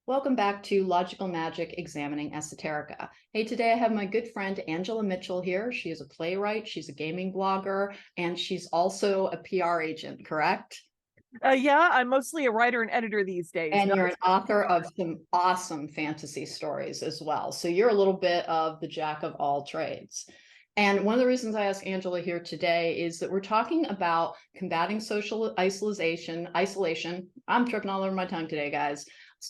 Welcome back to Logical Magic Examining Esoterica. Hey, today I have my good friend Angela Mitchell here. She is a playwright, she's a gaming blogger, and she's also a PR agent, correct? Yeah, I'm mostly a writer and editor these days. And you're an author of some awesome fantasy stories as well. So you're a little bit of the jack of all trades. And one of the reasons I asked Angela here today is that we're talking about combating social isolation. I'm tripping all over my tongue today, guys.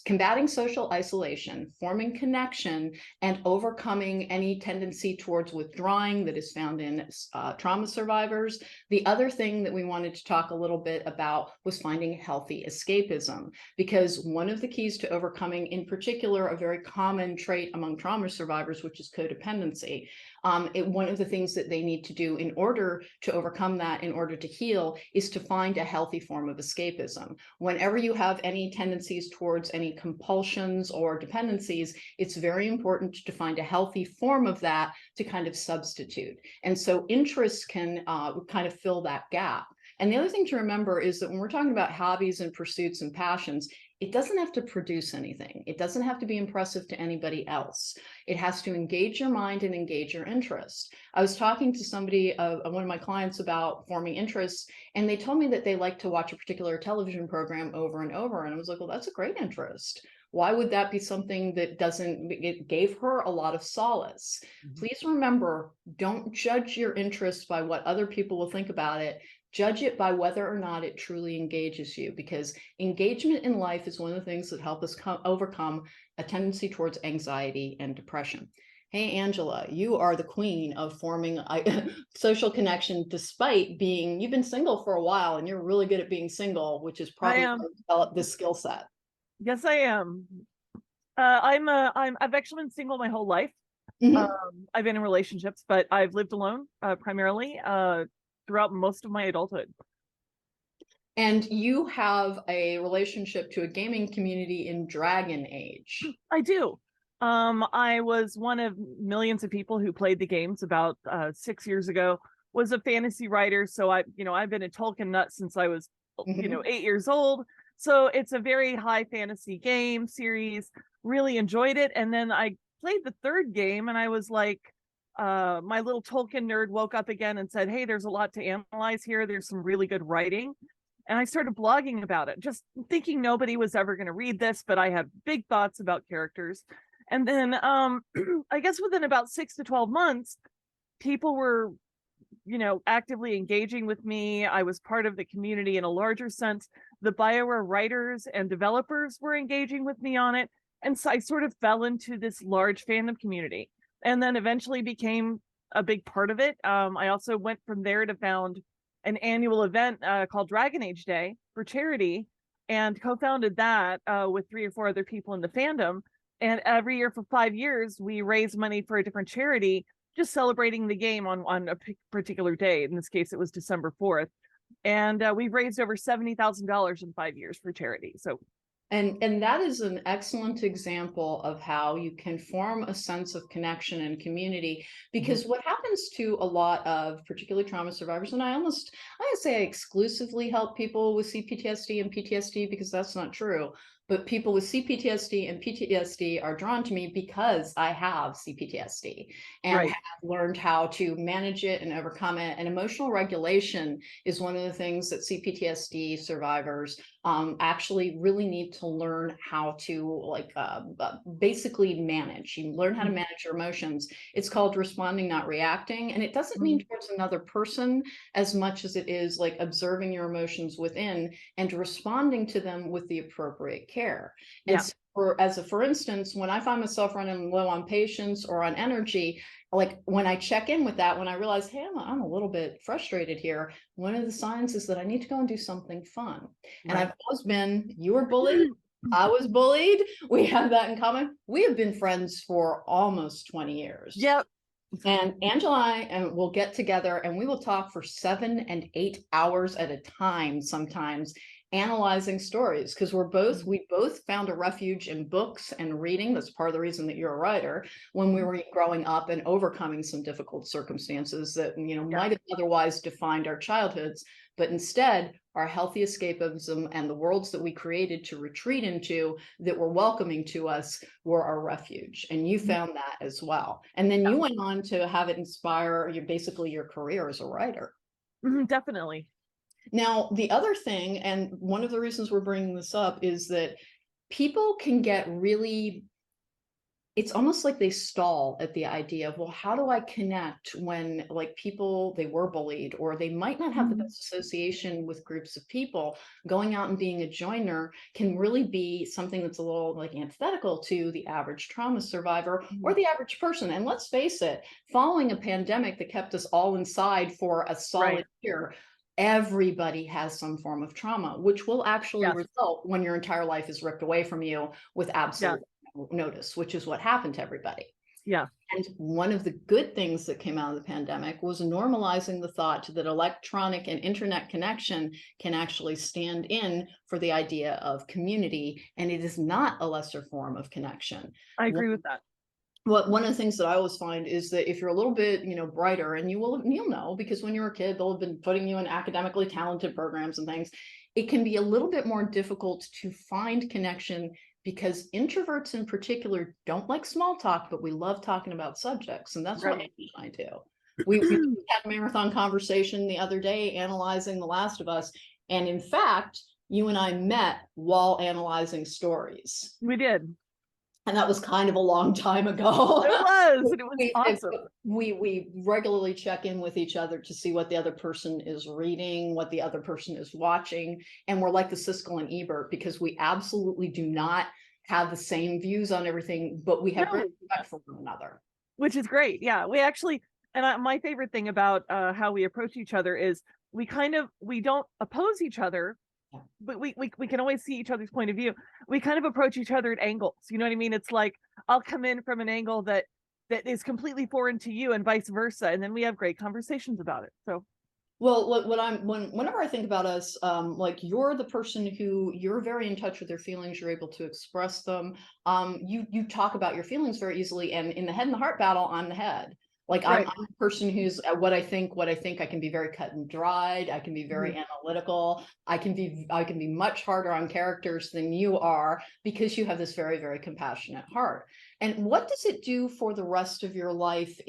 Combating social isolation, forming connection, and overcoming any tendency towards withdrawing that is found in trauma survivors. The other thing that we wanted to talk a little bit about was finding healthy escapism, because one of the keys to overcoming, in particular, a very common trait among trauma survivors, which is codependency. One of the things that they need to do in order to overcome that, in order to heal, is to find a healthy form of escapism. Whenever you have any tendencies towards any compulsions or dependencies, it's very important to find a healthy form of that to kind of substitute. And so interests can kind of fill that gap. And the other thing to remember is that when we're talking about hobbies and pursuits and passions, it doesn't have to produce anything. It doesn't have to be impressive to anybody else. It has to engage your mind and engage your interest. I was talking to somebody, one of my clients, about forming interests, and they told me that they like to watch a particular television program over and over. And I was like, well, that's a great interest. Why would that be something that doesn't, it gave her a lot of solace. Please remember, don't judge your interests by what other people will think about it. Judge it by whether or not it truly engages you, because engagement in life is one of the things that help us overcome a tendency towards anxiety and depression. Hey, Angela, you are the queen of forming social connection, despite being, you've been single for a while and you're really good at being single, which is probably how you developed this skill set. Yes, I am. I've actually been single my whole life. I've been in relationships, but I've lived alone primarily throughout most of my adulthood. And you have a relationship to a gaming community in Dragon Age. I do. I was one of millions of people who played the games about 6 years ago. Was a fantasy writer, so I've been a Tolkien nut since I was 8 years old. So it's a very high fantasy game series. Really enjoyed it, and then I played the third game, and I was like, my little Tolkien nerd woke up again and said, hey, there's a lot to analyze here. There's some really good writing. And I started blogging about it, just thinking nobody was ever going to read this, but I had big thoughts about characters. And then I guess within about 6 to 12 months, people were, actively engaging with me. I was part of the community in a larger sense. The BioWare writers and developers were engaging with me on it. And so I sort of fell into this large fandom community, and then eventually became a big part of it. I also went from there to found an annual event called Dragon Age Day for charity, and co-founded that with 3 or 4 other people in the fandom. And every year for 5 years, we raise money for a different charity, just celebrating the game on a particular day. In this case, it was December 4th. And we've raised over $70,000 in 5 years for charity. So And that is an excellent example of how you can form a sense of connection and community, because what happens to a lot of particularly trauma survivors, and I would say I exclusively help people with CPTSD and PTSD, because that's not true, but people with CPTSD and PTSD are drawn to me because I have CPTSD and have learned how to manage it and overcome it. And emotional regulation is one of the things that CPTSD survivors actually really need to learn how to basically manage. You learn how to manage your emotions. It's called responding, not reacting. And it doesn't mean towards another person as much as it is like observing your emotions within and responding to them with the appropriate care. And so for instance, when I find myself running low on patience or on energy, like when I check in with that, when I realize, hey, I'm a little bit frustrated here, one of the signs is that I need to go and do something fun. And I've always been, you were bullied, I was bullied. We have that in common. We have been friends for almost 20 years. Yep. And Angela and I will get together and we will talk for 7 and 8 hours at a time sometimes. analyzing stories, because we both found a refuge in books and reading. That's part of the reason that you're a writer, when we were growing up and overcoming some difficult circumstances that, might have otherwise defined our childhoods, but instead our healthy escapism and the worlds that we created to retreat into that were welcoming to us were our refuge. And you found that as well. And then you went on to have it inspire basically your career as a writer. Definitely. Now, the other thing, and one of the reasons we're bringing this up, is that people can get really, it's almost like they stall at the idea of, well, how do I connect when, like, people, they were bullied, or they might not have the best association with groups of people. Going out and being a joiner can really be something that's a little like antithetical to the average trauma survivor or the average person. And let's face it, following a pandemic that kept us all inside for a solid year, everybody has some form of trauma, which will actually result when your entire life is ripped away from you with absolute notice, which is what happened to everybody. Yeah. And one of the good things that came out of the pandemic was normalizing the thought that electronic and internet connection can actually stand in for the idea of community, and it is not a lesser form of connection. I agree with that. One of the things that I always find is that if you're a little bit, brighter, and you'll know, because when you're a kid, they'll have been putting you in academically talented programs and things, it can be a little bit more difficult to find connection, because introverts in particular don't like small talk, but we love talking about subjects. And that's what I do. We had a marathon conversation the other day analyzing The Last of Us. And in fact, you and I met while analyzing stories. We did. And that was kind of a long time ago. It was. And it was awesome. We regularly check in with each other to see what the other person is reading, what the other person is watching. And we're like the Siskel and Ebert, because we absolutely do not have the same views on everything, but we have great respect for one another. Which is great. Yeah. We actually, and my favorite thing about how we approach each other is we don't oppose each other, but we can always see each other's point of view. We kind of approach each other at angles. You know what I mean? It's like I'll come in from an angle that is completely foreign to you, and vice versa, and then we have great conversations about it. So, well, whenever I think about us, like, you're the person who, you're very in touch with your feelings. You're able to express them. You talk about your feelings very easily, and in the head and the heart battle, I'm the head. Like, I'm a person who's what I think, I can be very cut and dried. I can be very analytical. I can be much harder on characters than you are, because you have this very, very compassionate heart. And what does it do for the rest of your life,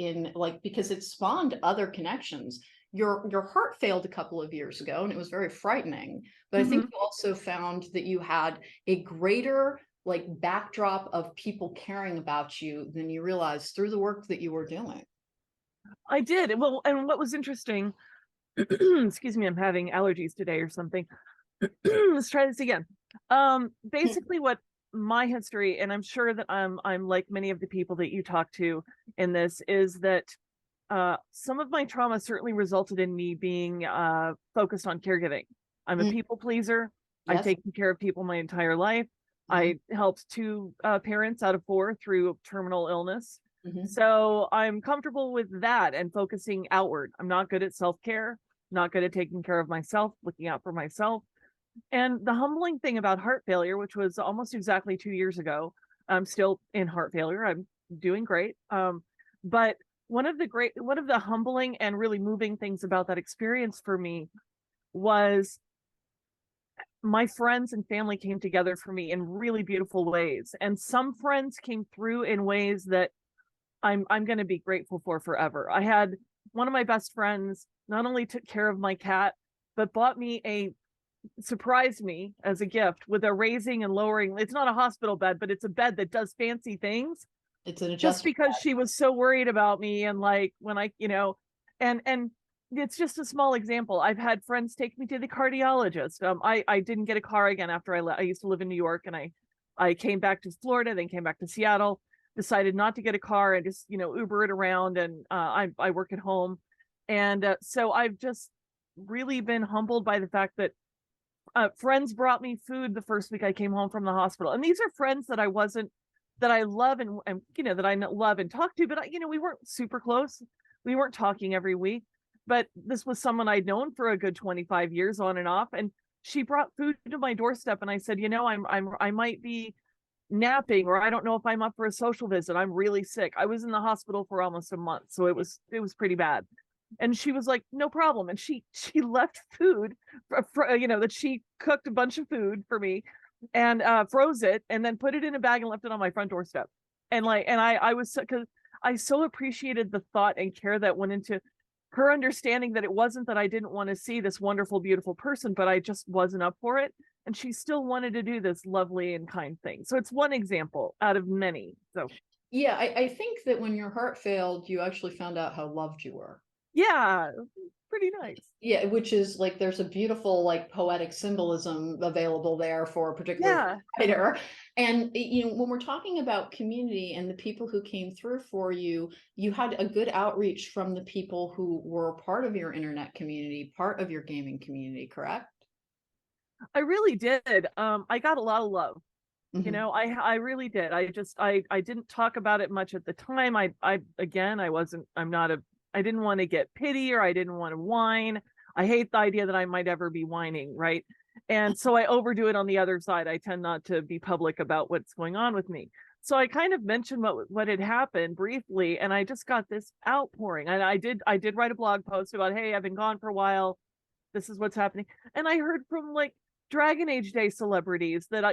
because it spawned other connections? Your heart failed a couple of years ago, and it was very frightening. But I think you also found that you had a greater backdrop of people caring about you than you realized through the work that you were doing. I did. Well, and what was interesting, excuse me, I'm having allergies today or something. Let's try this again. Basically what my history, and I'm sure that I'm like many of the people that you talk to in this, is that some of my trauma certainly resulted in me being focused on caregiving. I'm a people pleaser. I've taken care of people my entire life. I helped 2 parents out of 4 through terminal illness. So I'm comfortable with that and focusing outward. I'm not good at self-care, not good at taking care of myself, looking out for myself. And the humbling thing about heart failure, which was almost exactly 2 years ago, I'm still in heart failure. I'm doing great. But one of the humbling and really moving things about that experience for me was my friends and family came together for me in really beautiful ways. And some friends came through in ways that I'm going to be grateful for forever. I had one of my best friends not only took care of my cat, but surprised me as a gift with a raising and lowering. It's not a hospital bed, but it's a bed that does fancy things. It's an adjustment just because bed. She was so worried about me. And when I, and it's just a small example. I've had friends take me to the cardiologist. I didn't get a car again after I used to live in New York, and I came back to Florida, then came back to Seattle. Decided not to get a car and just Uber it around, and I work at home, and so I've just really been humbled by the fact that friends brought me food the first week I came home from the hospital, and these are friends that I love and that I love and talk to, but we weren't super close. We weren't talking every week, but this was someone I'd known for a good 25 years on and off, and she brought food to my doorstep, and I said, I might be napping, or I don't know if I'm up for a social visit. I'm really sick. I was in the hospital for almost a month, so it was pretty bad. And she was like, no problem. And she left food that she cooked a bunch of food for me, and froze it, and then put it in a bag and left it on my front doorstep. And I was so, because I so appreciated the thought and care that went into her understanding that it wasn't that I didn't want to see this wonderful, beautiful person, but I just wasn't up for it. And she still wanted to do this lovely and kind thing. So it's one example out of many. So Yeah, I think that when your heart failed, you actually found out how loved you were. yeah, pretty nice. Yeah, which is like there's a beautiful like poetic symbolism available there for a particular Yeah. writer. And when we're talking about community and the people who came through for you, you had a good outreach from the people who were part of your internet community, part of your gaming community, correct? I really did. I got a lot of love. Mhm. I really did. I didn't talk about it much at the time. I didn't want to get pity, or I didn't want to whine. I hate the idea that I might ever be whining, right? And so I overdo it on the other side. I tend not to be public about what's going on with me. So I kind of mentioned what had happened briefly, and I just got this outpouring. And I did write a blog post about, hey, I've been gone for a while. This is what's happening. And I heard from like Dragon Age Day celebrities that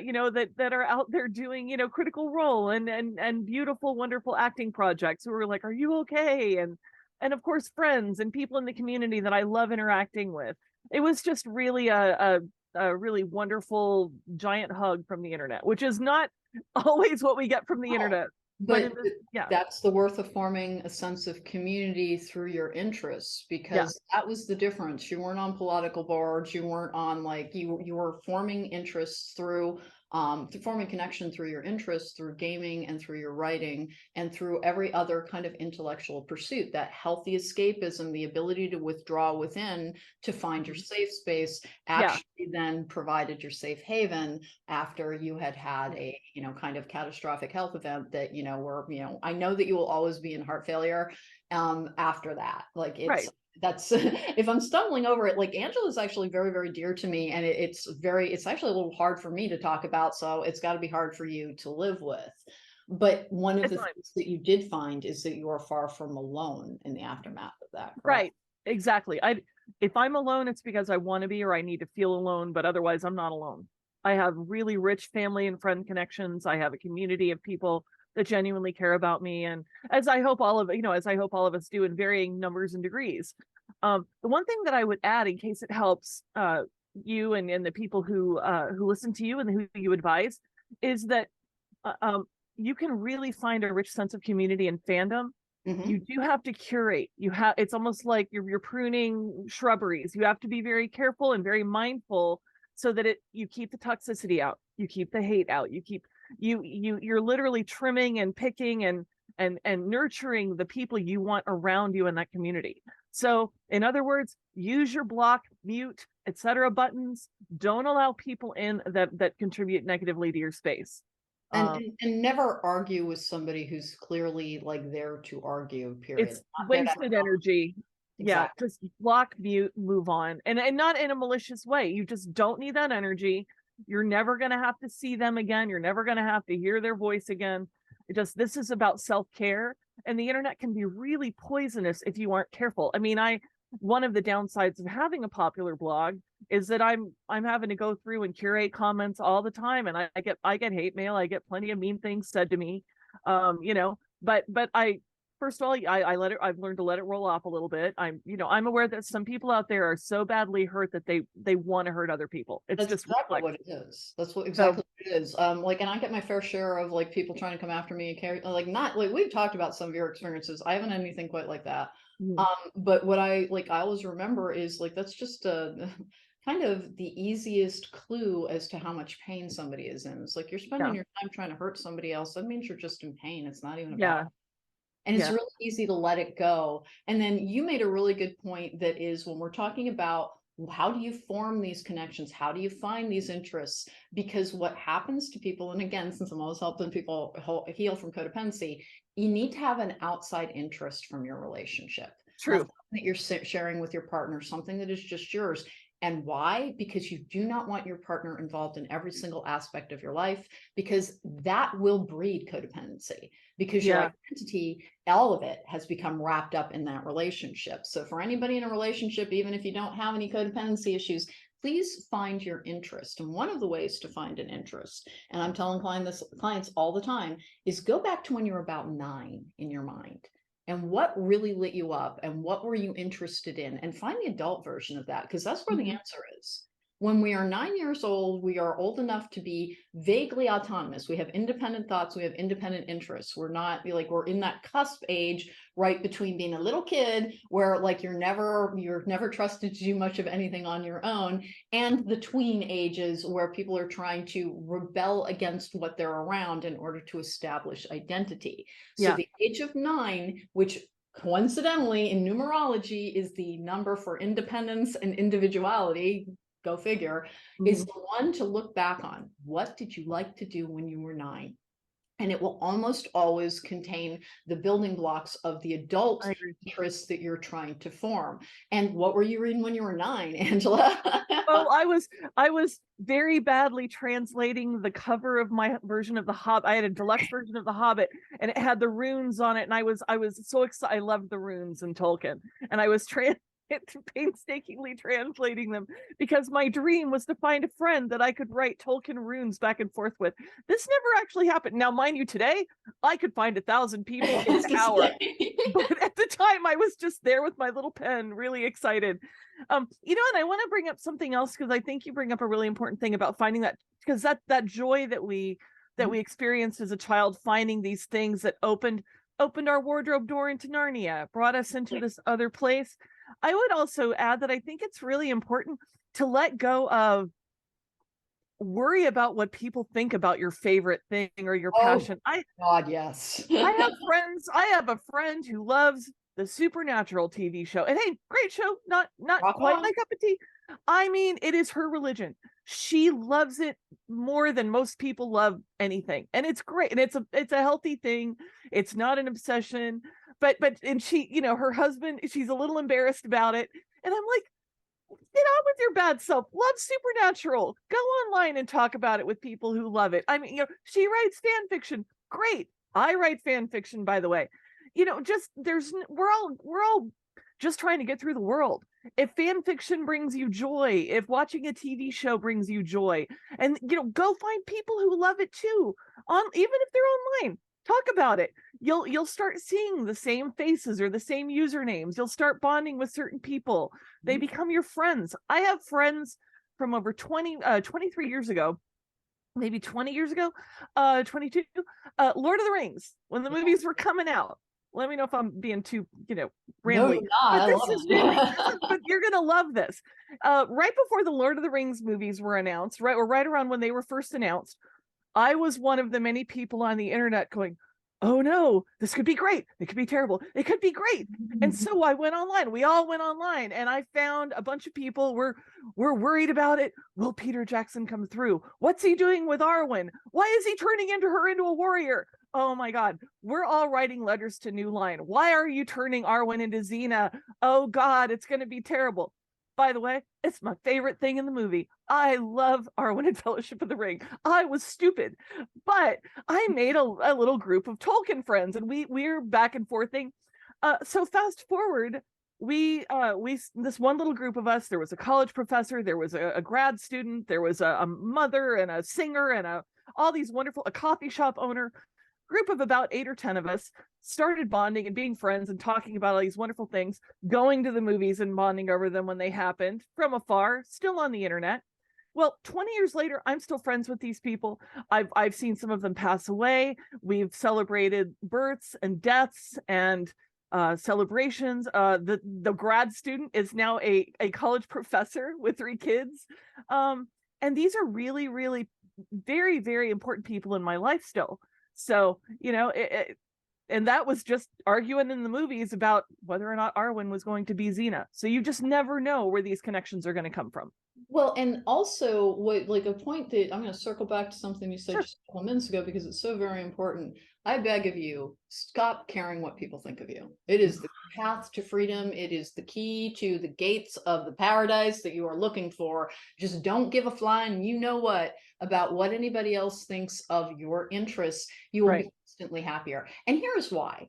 that are out there doing Critical Role and beautiful, wonderful acting projects, who are like, "Are you okay?" And of course, friends and people in the community that I love interacting with. It was just really a really wonderful giant hug from the internet, which is not always what we get from the internet. But But yeah, that's the worth of forming a sense of community through your interests, yeah, because that was the difference. You weren't on political boards, you weren't on like you were forming interests through forming connection through your interests, through gaming and through your writing and through every other kind of intellectual pursuit. That healthy escapism, the ability to withdraw within to find your safe space, yeah, actually then provided your safe haven after you had had yeah, a kind of catastrophic health event that were I know that you will always be in heart failure after that. Like right. that's if I'm stumbling over it, like Angela is actually very, very dear to me, and it's actually a little hard for me to talk about, so it's got to be hard for you to live with. But one of It's the fine. things that you did find is that you are far from alone in the aftermath of that, correct? Right. Exactly. If I'm alone, it's because I want to be, or I need to feel alone, but otherwise I'm not alone. I have really rich family and friend connections. I have a community of people that genuinely care about me. And as I hope all of us do, in varying numbers and degrees. The one thing that I would add, in case it helps you and the people who listen to you and who you advise, is that uh, um, you can really find a rich sense of community and fandom. You Hmm. do have to curate. It's almost like you're pruning shrubberies. You have to be very careful and very mindful, so that you keep the toxicity out, you keep the hate out, you're literally trimming and picking and nurturing the people you want around you in that community. So in other words, use your block, mute, etc. buttons. Don't allow people in that contribute negatively to your space. and, um, and and never argue with somebody who's clearly like there to argue, period, it's not there to have wasted energy. Yeah, exactly. just block, mute, move on. And not in a malicious way. You just don't need that energy. You're never going to have to see them again. You're never going to have to hear their voice again. This is about self-care, and the internet can be really poisonous if you aren't careful. I mean, one of the downsides of having a popular blog is that I'm having to go through and curate comments all the time, and I get hate mail. I get plenty of mean things said to me. But I first of all, I've learned to let it roll off a little bit. I'm aware that some people out there are so badly hurt that they want to hurt other people. It's That's just exactly reflex. what it is. That's what So exactly what it is. Like, and I get my fair share of like people trying to come after me and carry, like, not like we've talked about some of your experiences. I haven't had anything quite like that. mm, But what I always remember is like that's just a kind of the easiest clue as to how much pain somebody is in. It's like you're spending yeah, your time trying to hurt somebody else. That means you're just in pain. It's not even about, yeah, and it's yeah, really easy to let it go. And then you made a really good point that is when we're talking about how do you form these connections? How do you find these interests? Because what happens to people, and again, since I'm always helping people heal from codependency, you need to have an outside interest from your relationship, not true. something that you're sharing with your partner, something that is just yours. And why? Because you do not want your partner involved in every single aspect of your life, because that will breed codependency, because your Yeah. identity, all of it, has become wrapped up in that relationship. So for anybody in a relationship, even if you don't have any codependency issues, please find your interest. And one of the ways to find an interest, and I'm telling clients all the time, is go back to when you were about 9 in your mind. And what really lit you up, and what were you interested in, and find the adult version of that, because that's where the answer is. When we are 9 years old, we are old enough to be vaguely autonomous. We have independent thoughts, we have independent interests. We're not like, we're in that cusp age right between being a little kid where like you're never trusted to do much of anything on your own, and the tween ages where people are trying to rebel against what they're around in order to establish identity. So Yeah. the age of 9, which coincidentally in numerology is the number for independence and individuality, go figure, is the one to look back on. What did you like to do when you were 9? And it will almost always contain the building blocks of the adult interests that you're trying to form. And what were you reading when you were 9, Angela? Well, I was very badly translating the cover of my version of The Hobbit. I had a deluxe version of The Hobbit, and it had the runes on it, and I was so excited. I loved the runes in Tolkien, and I was painstakingly translating them, because my dream was to find a friend that I could write Tolkien runes back and forth with. This never actually happened. Now, mind you, today I could find 1,000 people in an hour, but at the time I was just there with my little pen, really excited. And I want to bring up something else, because I think you bring up a really important thing about finding that, because that joy that we experienced as a child, finding these things that opened our wardrobe door into Narnia, brought us into this other place. I would also add that I think it's really important to let go of worry about what people think about your favorite thing or your passion. God, yes. I have a friend who loves the Supernatural TV show. And hey, great show, not quite my cup of tea. I mean, it is her religion. She loves it more than most people love anything. And it's great. And it's a healthy thing. It's not an obsession. But and she, her husband, she's a little embarrassed about it. And I'm like, get on with your bad self. Love Supernatural. Go online and talk about it with people who love it. I mean, she writes fan fiction. Great. I write fan fiction, by the way. We're all just trying to get through the world. If fan fiction brings you joy, if watching a TV show brings you joy, and go find people who love it too, even if they're online. Talk about it. You'll start seeing the same faces or the same usernames. You'll start bonding with certain people. They become your friends. I have friends from over 23 years ago, maybe 20 years ago, 22, Lord of the Rings, when the movies were coming out. Let me know if I'm being too, rambly. No, but you're gonna love this. Right before the Lord of the Rings movies were announced, right around when they were first announced, I was one of the many people on the internet going, oh no, this could be great. It could be terrible. It could be great. And so I went online. We all went online, and I found a bunch of people were worried about it. Will Peter Jackson come through? What's he doing with Arwen? Why is he turning her into a warrior? Oh my God, we're all writing letters to New Line. Why are you turning Arwen into Xena? Oh God, it's going to be terrible. By the way, it's my favorite thing in the movie. I love Arwen and Fellowship of the Ring. I was stupid, but I made a little group of Tolkien friends, and we're back and forthing. So fast forward, this one little group of us. There was a college professor, there was a grad student, there was a mother and a singer and all these wonderful, a coffee shop owner. Group of about 8 or 10 of us started bonding and being friends and talking about all these wonderful things, going to the movies and bonding over them when they happened from afar, still on the internet. Well, 20 years later, I'm still friends with these people. I've seen some of them pass away. We've celebrated births and deaths and celebrations. The grad student is now a college professor with 3 kids. And these are really, really very, very important people in my life still. So, and that was just arguing in the movies about whether or not Arwen was going to be Xena. So you just never know where these connections are going to come from. Well, and also what, like, a point that I'm going to circle back to something you said Sure. just a couple minutes ago because it's so very important. I beg of you, stop caring what people think of you. It is the path to freedom. It is the key to the gates of the paradise that you are looking for. Just don't give a flying, you know what, about what anybody else thinks of your interests. You will Right. be instantly happier. And here's why.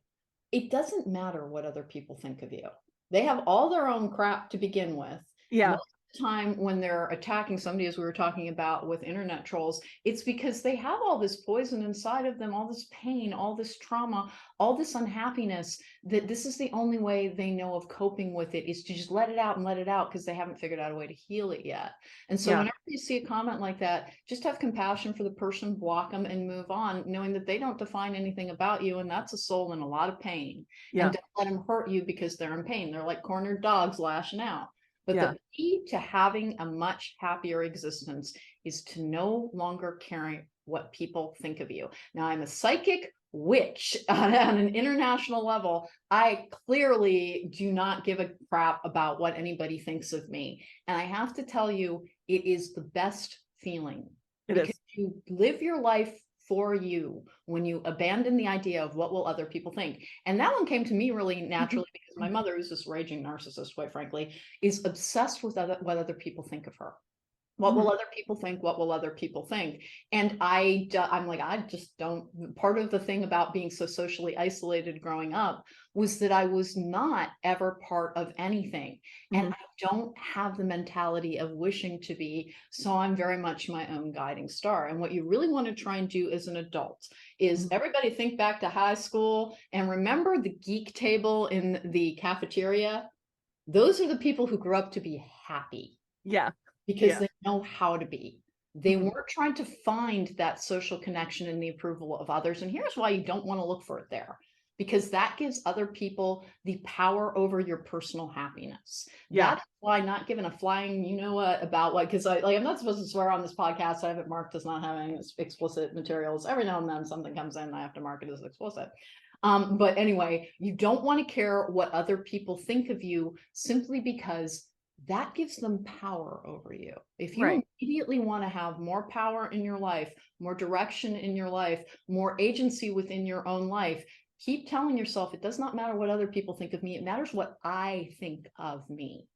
It doesn't matter what other people think of you. They have all their own crap to begin with. Yeah. Time when they're attacking somebody, as we were talking about with internet trolls, it's because they have all this poison inside of them, all this pain, all this trauma, all this unhappiness, that this is the only way they know of coping with it, is to just let it out and let it out, because they haven't figured out a way to heal it yet. And so Yeah. whenever you see a comment like that, just have compassion for the person, block them and move on, knowing that they don't define anything about you, and that's a soul in a lot of pain. And Yeah. don't let them hurt you because they're in pain. They're like cornered dogs lashing out. But Yeah. the key to having a much happier existence is to no longer caring what people think of you. Now, I'm a psychic witch on an international level. I clearly do not give a crap about what anybody thinks of me. And I have to tell you, it is the best feeling, It because is. you live your life for you when you abandon the idea of what will other people think. And that one came to me really naturally because my mother, who's this raging narcissist, quite frankly, is obsessed with what other people think of her. What will Mhm. other people think? What will other people think? And I'm like, I just don't. Part of the thing about being so socially isolated growing up was that I was not ever part of anything. And Mhm. I don't have the mentality of wishing to be. So I'm very much my own guiding star. And what you really want to try and do as an adult is Mhm. everybody think back to high school and remember the geek table in the cafeteria. Those are the people who grew up to be happy Yeah. because Yeah. they know how to be. They Mhm. weren't trying to find that social connection and the approval of others. And here's why you don't want to look for it there, because that gives other people the power over your personal happiness. Yeah. That's why not giving a flying, you know what, about what, because I'm not supposed to swear on this podcast. I have it marked as not having explicit materials. Every now and then something comes in, I have to mark it as explicit. But anyway, you don't want to care what other people think of you simply because that gives them power over you. If you Right. immediately want to have more power in your life, more direction in your life, more agency within your own life, keep telling yourself it does not matter what other people think of me. It matters what I think of me.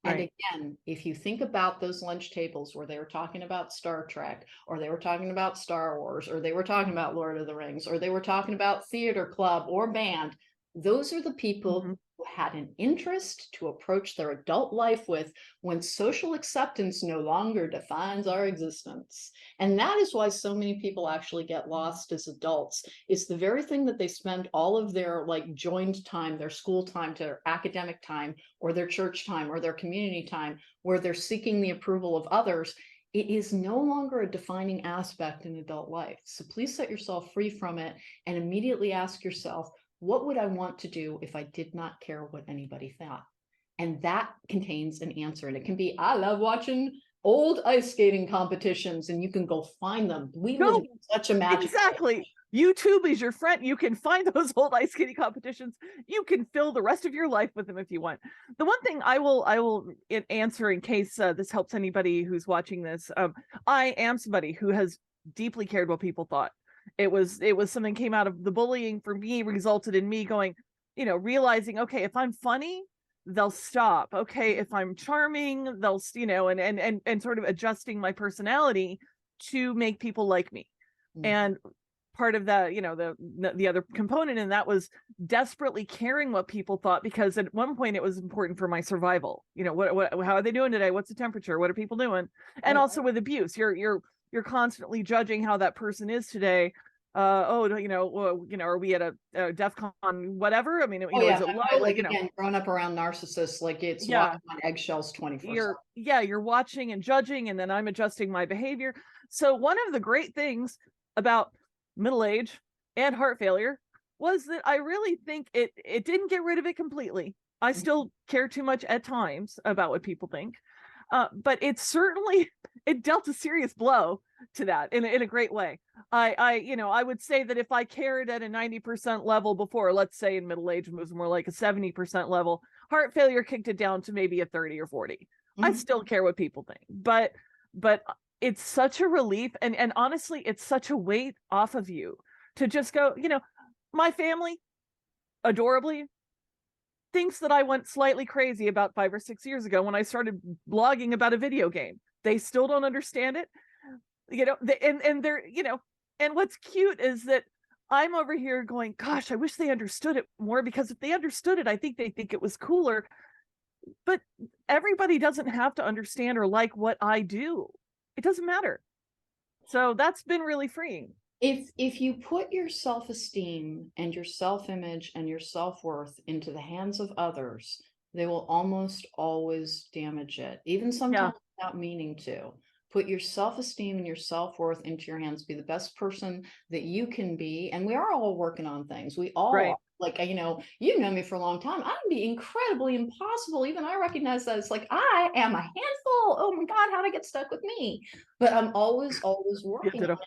And Right. again, if you think about those lunch tables where they were talking about Star Trek, or they were talking about Star Wars, or they were talking about Lord of the Rings, or they were talking about theater club or band, those are the people Mhm. who had an interest to approach their adult life with when social acceptance no longer defines our existence. And that is why so many people actually get lost as adults. It's the very thing that they spend all of their like joined time, their school time, their academic time, or their church time or their community time, where they're seeking the approval of others. It is no longer a defining aspect in adult life. So please set yourself free from it and immediately ask yourself, what would I want to do if I did not care what anybody thought? And that contains an answer. And it can be, I love watching old ice skating competitions, and you can go find them. We live Go. in such a magical Exactly. YouTube is your friend. You can find those old ice skating competitions. You can fill the rest of your life with them if you want. The one thing I will answer in case this helps anybody who's watching this. I am somebody who has deeply cared what people thought. It was something came out of the bullying for me, resulted in me going, realizing, okay, if I'm funny, they'll stop. Okay, if I'm charming, they'll, and sort of adjusting my personality to make people like me. Mhm. And part of that, the other component in that was desperately caring what people thought, because at one point it was important for my survival. What how are they doing today? What's the temperature? What are people doing? And Right. also with abuse, you're constantly judging how that person is today. Are we at a DEF CON whatever? I mean, Oh is yeah, it low? like again, growing up around narcissists, like it's Yeah, walking on eggshells 24/7. you're watching and judging, and then I'm adjusting my behavior. So one of the great things about middle age and heart failure was that I really think it didn't get rid of it completely. I still care too much at times about what people think. But it certainly it dealt a serious blow to that in a great way. I would say that if I cared at a 90% level before, let's say in middle age, it was more like a 70% level, heart failure kicked it down to maybe a 30 or 40. I Mhm. still care what people think, but it's such a relief, and honestly, it's such a weight off of you to just go, my family adorably thinks that I went slightly crazy about 5 or 6 years ago when I started blogging about a video game. They still don't understand it, and they're, and what's cute is that I'm over here going, gosh, I wish they understood it more, because if they understood it, I think they think it was cooler. But everybody doesn't have to understand or like what I do. It doesn't matter. So that's been really freeing. If you put your self-esteem and your self-image and your self-worth into the hands of others, they will almost always damage it, even Yeah, sometimes without meaning to. Put your self-esteem and your self-worth into your hands. Be the best person that you can be. And we are all working on things. We all right. are. Like, you've known me for a long time. I can be incredibly impossible. Even I recognize that. It's like, I am a handful. Oh my God, how'd I get stuck with me? But I'm always, always Yeah, working. ditto.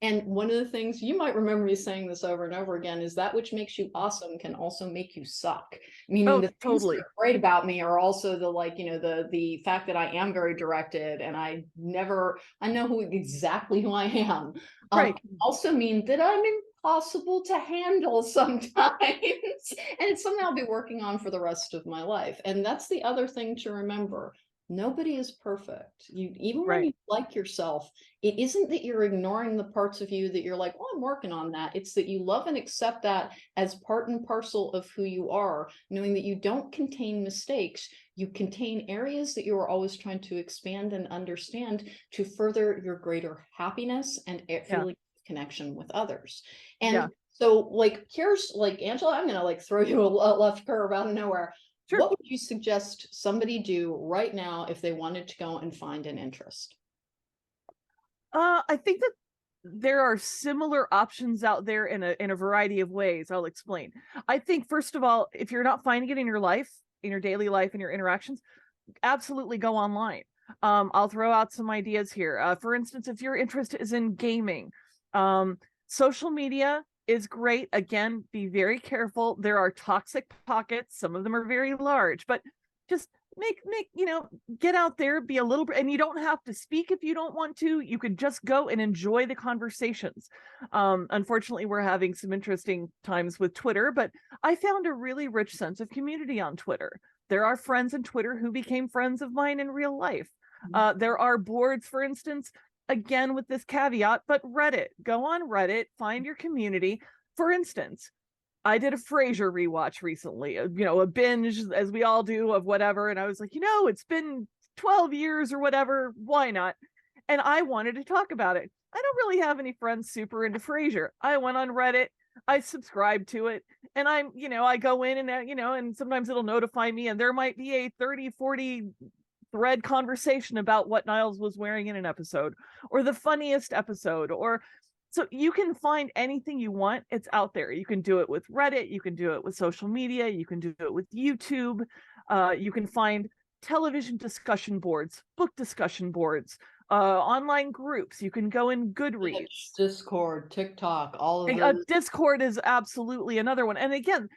And one of the things you might remember me saying this over and over again is that which makes you awesome can also make you suck. Meaning Oh, the things that totally. are great about me are also the like, the fact that I am very directed and I know exactly who I am. Right. Can also mean that I'm impossible to handle sometimes. And it's something I'll be working on for the rest of my life. And that's the other thing to remember. Nobody is perfect. Even when Right. you like yourself, it isn't that you're ignoring the parts of you that you're like, well, I'm working on that. It's that you love and accept that as part and parcel of who you are, knowing that you don't contain mistakes. You contain areas that you are always trying to expand and understand to further your greater happiness and Yeah. feeling of connection with others. Yeah. And so, like, here's like, Angela, I'm going to like throw you a left curve out of nowhere. Sure. What would you suggest somebody do right now if they wanted to go and find an interest? I think that there are similar options out there in a variety of ways. I'll explain. I think, first of all, if you're not finding it in your life, in your daily life, in your interactions, absolutely go online. I'll throw out some ideas here. For instance, if your interest is in gaming, um, social media is great. Again, be very careful. There are toxic pockets. Some of them are very large, but just make get out there, be a little bit, and you don't have to speak if you don't want to. You could just go and enjoy the conversations. Unfortunately, we're having some interesting times with Twitter, but I found a really rich sense of community on Twitter. There are friends in Twitter who became friends of mine in real life. There are boards, for instance, again with this caveat, but Reddit. Go on Reddit, find your community. For instance, I did a Frasier rewatch recently, a binge, as we all do, of whatever. And I was like, it's been 12 years or whatever. Why not? And I wanted to talk about it. I don't really have any friends super into Frasier. I went on Reddit, I subscribe to it, and I go in and, and sometimes it'll notify me, and there might be a 30, 40 thread conversation about what Niles was wearing in an episode, or the funniest episode, or so you can find anything you want. It's out there. You can do it with Reddit. You can do it with social media. You can do it with YouTube. You can find television discussion boards, book discussion boards, online groups. You can go in Goodreads. Discord, TikTok, all of those. Discord is absolutely another one. And again,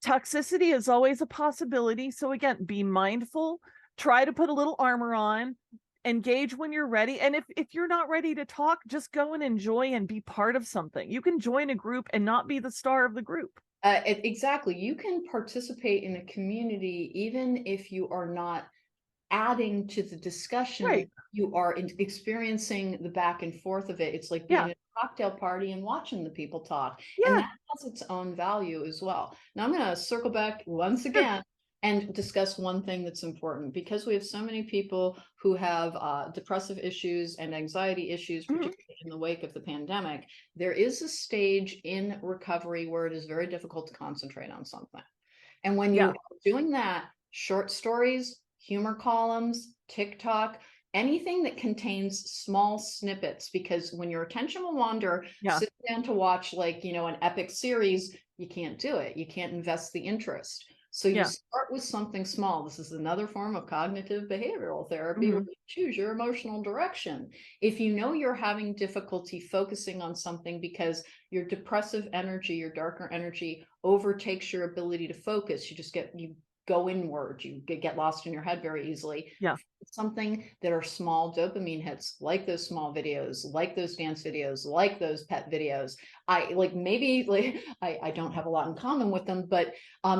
toxicity is always a possibility. So again, be mindful, try to put a little armor on, engage when you're ready. And if you're not ready to talk, just go and enjoy and be part of something. You can join a group and not be the star of the group. Exactly. You can participate in a community even if you are not adding to the discussion. Right. You are experiencing the back and forth of it. It's like being Yeah. at a cocktail party and watching the people talk. And Yeah. that has its own value as well. Now I'm going to circle back once Sure. again and discuss one thing that's important, because we have so many people who have depressive issues and anxiety issues, particularly in the wake of the pandemic. There is a stage in recovery where it is very difficult to concentrate on something. And when you Yeah. are doing that, short stories, humor columns, TikTok, anything that contains small snippets, because when your attention will wander, Yeah. sit down to watch like, an epic series, you can't do it. You can't invest the interest. So you Yeah. start with something small. This is another form of cognitive behavioral therapy where Mm-hmm. you choose your emotional direction. If you know you're having difficulty focusing on something because your depressive energy, your darker energy overtakes your ability to focus, you go inward, you get lost in your head very easily. Yeah. Something that are small dopamine hits, like those small videos, like those dance videos, like those pet videos. I like, maybe like I don't have a lot in common with them, but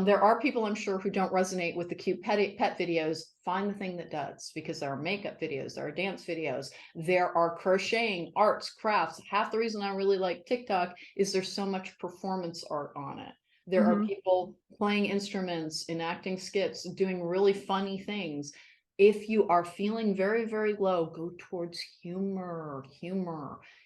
there are people I'm sure who don't resonate with the cute pet videos. Find the thing that does, because there are makeup videos, there are dance videos, there are crocheting, arts, crafts. Half the reason I really like TikTok is there's so much performance art on it. There are people playing instruments, enacting skits, doing really funny things. If you are feeling very, very low, go towards humor.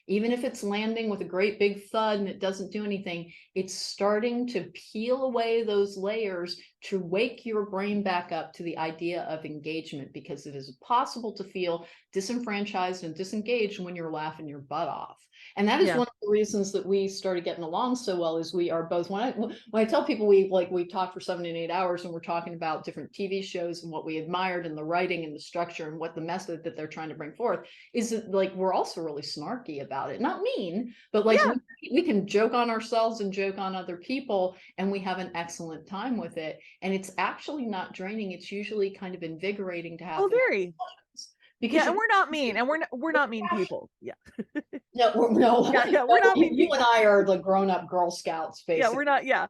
Even if it's landing with a great big thud and it doesn't do anything, it's starting to peel away those layers to wake your brain back up to the idea of engagement, because it is possible to feel disenfranchised and disengaged when you're laughing your butt off. And that is one of the reasons that we started getting along so well, is we are both, when I tell people we talk for 7 and 8 hours and we're talking about different TV shows and what we admired and the writing and the structure and what the method that they're trying to bring forth, is that like we're also really snarky about it. Not mean, but like we can joke on ourselves and joke on other people, and we have an excellent time with it. And it's actually not draining. It's usually kind of invigorating to have. Oh, very. Because and we're not mean, and we're not mean people. Yeah. No, we're not. You and I are the grown-up Girl Scouts, basically. Yeah, we're not. Yeah.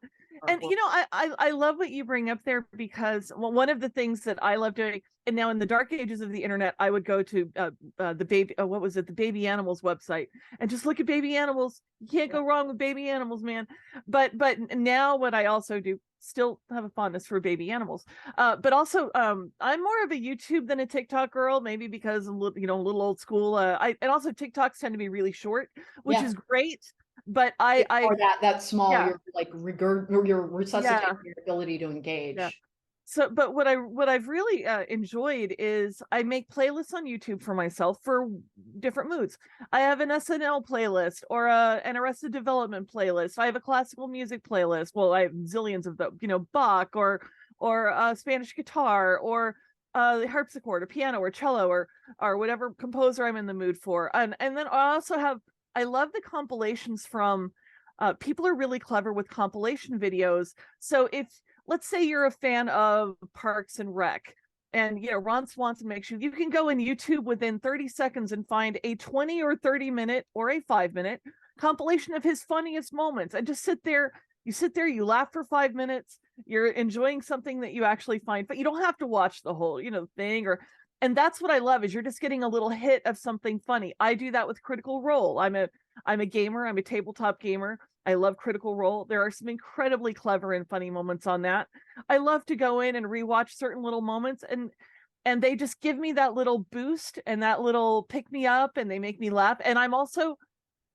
And you know, I love what you bring up there, because one of the things that I love doing, and now in the dark ages of the internet, I would go to the baby, what was it, the Baby Animals website, and just look at baby animals. You can't go wrong with baby animals, man. But now what I also do, still have a fondness for baby animals, but also I'm more of a YouTube than a TikTok girl, maybe because I'm a little old school. And also TikToks tend to be really short, which is great. But or that small, you're like you're resuscitating your ability to engage. Yeah. So, but what I've really enjoyed is I make playlists on YouTube for myself for different moods. I have an SNL playlist, or an Arrested Development playlist. I have a classical music playlist. Well, I have zillions of them, Bach, or Spanish guitar, or the harpsichord, or piano, or cello, or whatever composer I'm in the mood for. And then I love the compilations from people are really clever with compilation videos. So if, let's say you're a fan of Parks and Rec, and Ron Swanson makes you can go in YouTube within 30 seconds and find a 20 or 30 minute or a 5-minute compilation of his funniest moments, and just sit there, you laugh for 5 minutes, you're enjoying something that you actually find, but you don't have to watch the whole thing. And that's what I love, is you're just getting a little hit of something funny. I do that with Critical Role. I'm a gamer. I'm a tabletop gamer. I love Critical Role. There are some incredibly clever and funny moments on that. I love to go in and rewatch certain little moments, and they just give me that little boost and that little pick me up, and they make me laugh. And I'm also,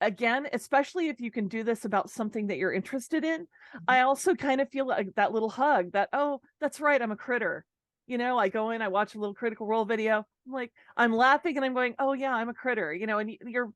again, especially if you can do this about something that you're interested in, I also kind of feel like that little hug that, oh, that's right, I'm a critter. I go in, I watch a little Critical Role video, I'm laughing and I'm going, oh yeah, I'm a critter, and you're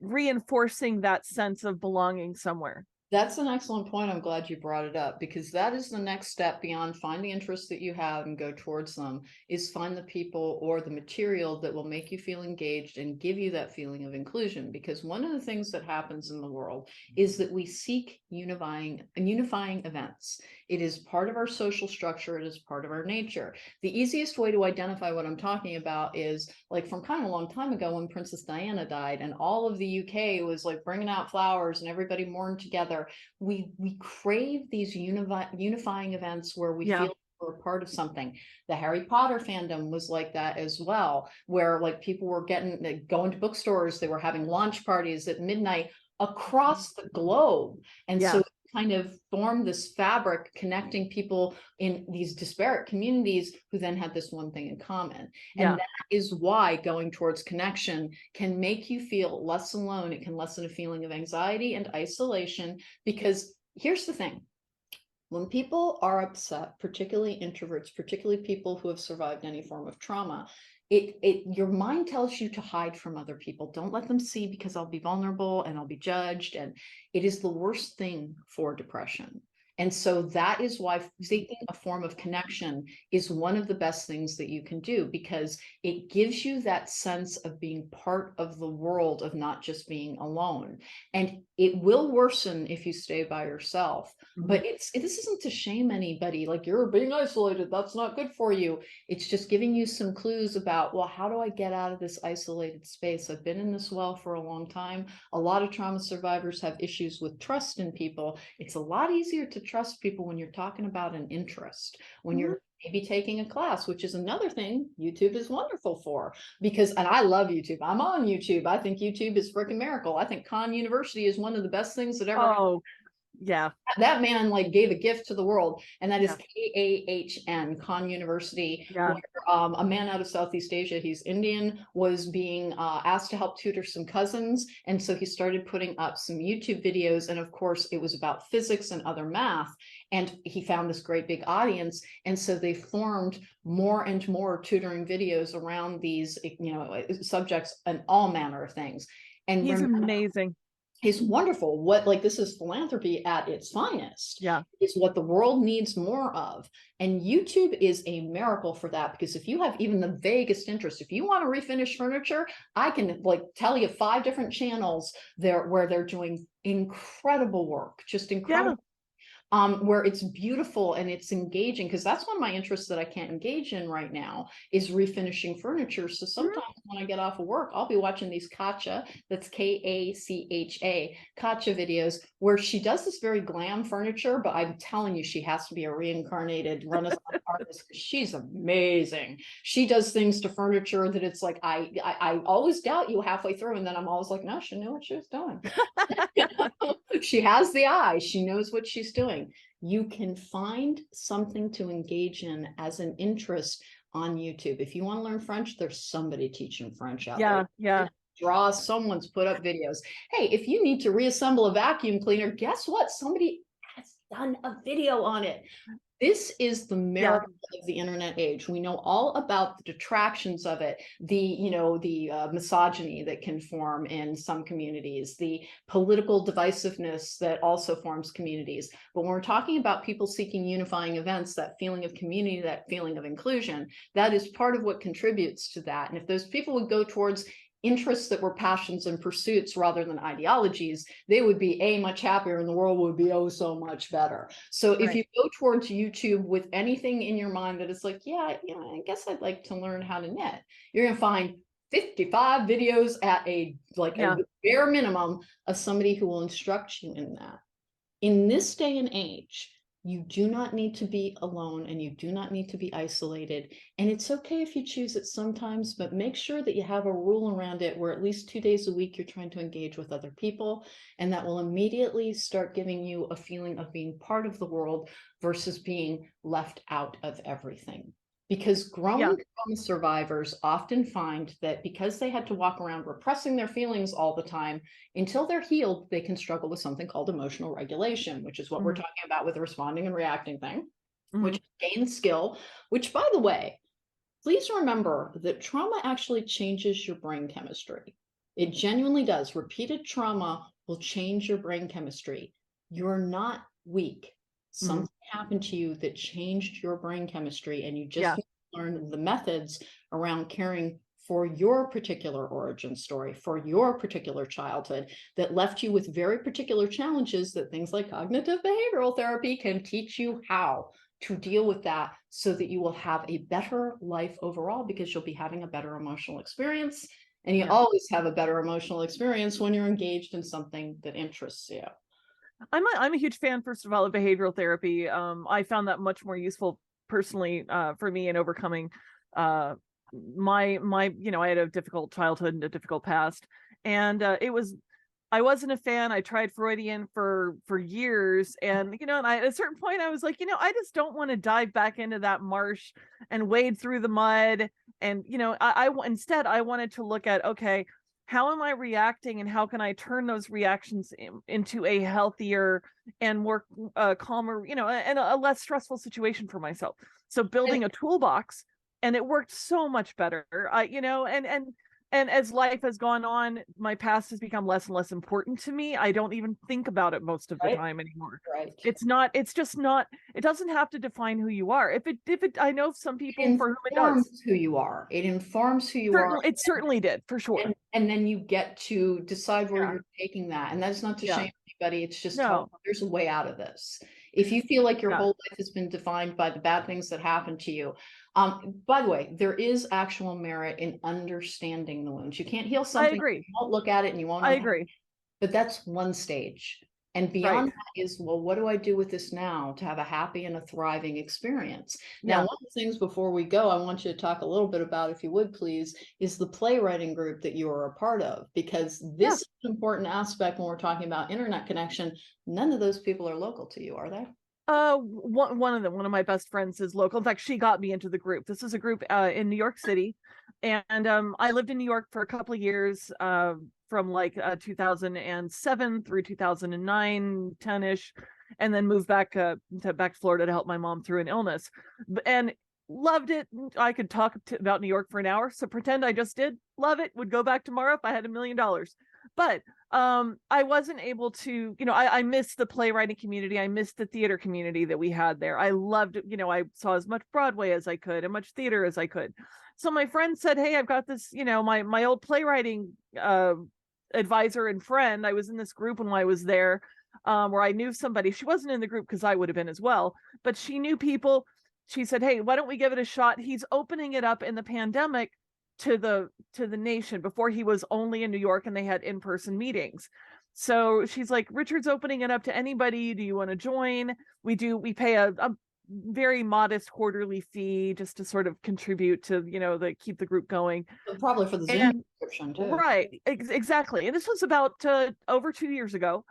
reinforcing that sense of belonging somewhere. That's an excellent point. I'm glad you brought it up, because that is the next step beyond find the interests that you have and go towards them, is find the people or the material that will make you feel engaged and give you that feeling of inclusion. Because one of the things that happens in the world is that we seek unifying events. It is part of our social structure. It is part of our nature. The easiest way to identify what I'm talking about is like from kind of a long time ago, when Princess Diana died and all of the UK was like bringing out flowers and everybody mourned together. We crave these unifying events where we feel we're a part of something. The Harry Potter fandom was like that as well, where like people were going to bookstores, they were having launch parties at midnight across the globe. And so kind of formed this fabric connecting people in these disparate communities who then had this one thing in common. And that is why going towards connection can make you feel less alone. It can lessen a feeling of anxiety and isolation, because here's the thing. When people are upset, particularly introverts, particularly people who have survived any form of trauma, your mind tells you to hide from other people. Don't let them see, because I'll be vulnerable and I'll be judged. And it is the worst thing for depression. And so that is why seeking a form of connection is one of the best things that you can do, because it gives you that sense of being part of the world, of not just being alone. And it will worsen if you stay by yourself. But this isn't to shame anybody, like you're being isolated, that's not good for you. It's just giving you some clues about, well, how do I get out of this isolated space? I've been in this well for a long time. A lot of trauma survivors have issues with trust in people. It's a lot easier to trust people when you're talking about an interest, when you're maybe taking a class, which is another thing YouTube is wonderful for. Because, and I love YouTube. I'm on YouTube. I think YouTube is freaking miracle. I think Khan University is one of the best things that ever happened. Oh, yeah. That man like gave a gift to the world, and that is KAHN, Khan University, Yeah. where a man out of Southeast Asia, he's Indian, was being asked to help tutor some cousins, and so he started putting up some YouTube videos, and of course it was about physics and other math, and he found this great big audience, and so they formed more and more tutoring videos around these, you know, subjects and all manner of things. And He's amazing. He's wonderful. What, like, this is philanthropy at its finest. Yeah. It's what the world needs more of. And YouTube is a miracle for that, because if you have even the vaguest interest, if you want to refinish furniture, I can like tell you 5 different channels there where they're doing incredible work, just incredible. Where it's beautiful and it's engaging, because that's one of my interests that I can't engage in right now, is refinishing furniture. So sometimes when I get off of work, I'll be watching these Katcha, that's Kacha, Katcha videos, where she does this very glam furniture, but I'm telling you, she has to be a reincarnated Renaissance artist. She's amazing. She does things to furniture that it's like, I always doubt you halfway through, and then I'm always like, no, she knew what she was doing. She has the eye. She knows what she's doing. You can find something to engage in as an interest on YouTube. If you want to learn French, there's somebody teaching French out there. Yeah. Draw, someone's put up videos. Hey, if you need to reassemble a vacuum cleaner, guess what? Somebody has done a video on it. This is the miracle of the internet age. We know all about the detractions of it, the misogyny that can form in some communities, the political divisiveness that also forms communities. But when we're talking about people seeking unifying events, that feeling of community, that feeling of inclusion, that is part of what contributes to that. And if those people would go towards interests that were passions and pursuits rather than ideologies, they would be much happier, and the world would be so much better. So if you go towards YouTube with anything in your mind that is like, yeah, I guess I'd like to learn how to knit, you're going to find 55 videos at a bare minimum of somebody who will instruct you in that. In this day and age, you do not need to be alone, and you do not need to be isolated. And it's okay if you choose it sometimes, but make sure that you have a rule around it where at least 2 days a week you're trying to engage with other people. And that will immediately start giving you a feeling of being part of the world versus being left out of everything. Because growing trauma survivors often find that because they had to walk around repressing their feelings all the time, until they're healed, they can struggle with something called emotional regulation, which is what we're talking about with the responding and reacting thing, which gains skill, which, by the way, please remember that trauma actually changes your brain chemistry. It genuinely does. Repeated trauma will change your brain chemistry. You're not weak. Something happened to you that changed your brain chemistry, and you just learn the methods around caring for your particular origin story, for your particular childhood, that left you with very particular challenges that things like cognitive behavioral therapy can teach you how to deal with that, so that you will have a better life overall, because you'll be having a better emotional experience. And you always have a better emotional experience when you're engaged in something that interests you. I'm a huge fan, first of all, of behavioral therapy. I found that much more useful personally for me in overcoming my I had a difficult childhood and a difficult past, and I wasn't a fan. I tried Freudian for years, and and at a certain point I was like, I just don't want to dive back into that marsh and wade through the mud. And instead I wanted to look at, okay, how am I reacting, and how can I turn those reactions into a healthier and more calmer, and a less stressful situation for myself. So building a toolbox, and it worked so much better. And And as life has gone on, my past has become less and less important to me. I don't even think about it most of the time anymore. Right. It's just not, it doesn't have to define who you are. If it, I know some people for whom it does. Who you are. It informs who you are. It certainly did, for sure. And then you get to decide where Yeah. you're taking that. And that's not to Yeah. shame anybody. It's just No. there's a way out of this. If you feel like your Yeah. whole life has been defined by the bad things that happened to you, by the way, there is actual merit in understanding the wounds. You can't heal I something, agree. you won't look at it and you won't I know, agree. but that's one stage. And Right. beyond that is, well, what do I do with this now to have a happy and a thriving experience? Now, Yeah. one of the things before we go, I want you to talk a little bit about, if you would please, is the playwriting group that you are a part of, because Yeah. this is an important aspect when we're talking about internet connection. None of those people are local to you, are they? One of my best friends is local. In fact, she got me into the group. This is a group in New York City, and I lived in New York for a couple of years, from like 2007 through 2009, 10ish, and then moved back to Florida to help my mom through an illness, and loved it. I could talk about New York for an hour, so pretend I just did. Love it. Would go back tomorrow if I had $1 million. But I wasn't able to, I missed the playwriting community. I missed the theater community that we had there. I loved, I saw as much Broadway as I could and much theater as I could. So my friend said, hey, I've got this, my old playwriting advisor and friend. I was in this group when I was there, where I knew somebody. She wasn't in the group because I would have been as well, but she knew people. She said, hey, why don't we give it a shot? He's opening it up in the pandemic to the nation. Before, he was only in New York and they had in-person meetings. So she's like, Richard's opening it up to anybody. Do you want to join? We pay a very modest quarterly fee just to sort of contribute to, keep the group going. But probably for the Zoom subscription too. Right, exactly. And this was about over 2 years ago.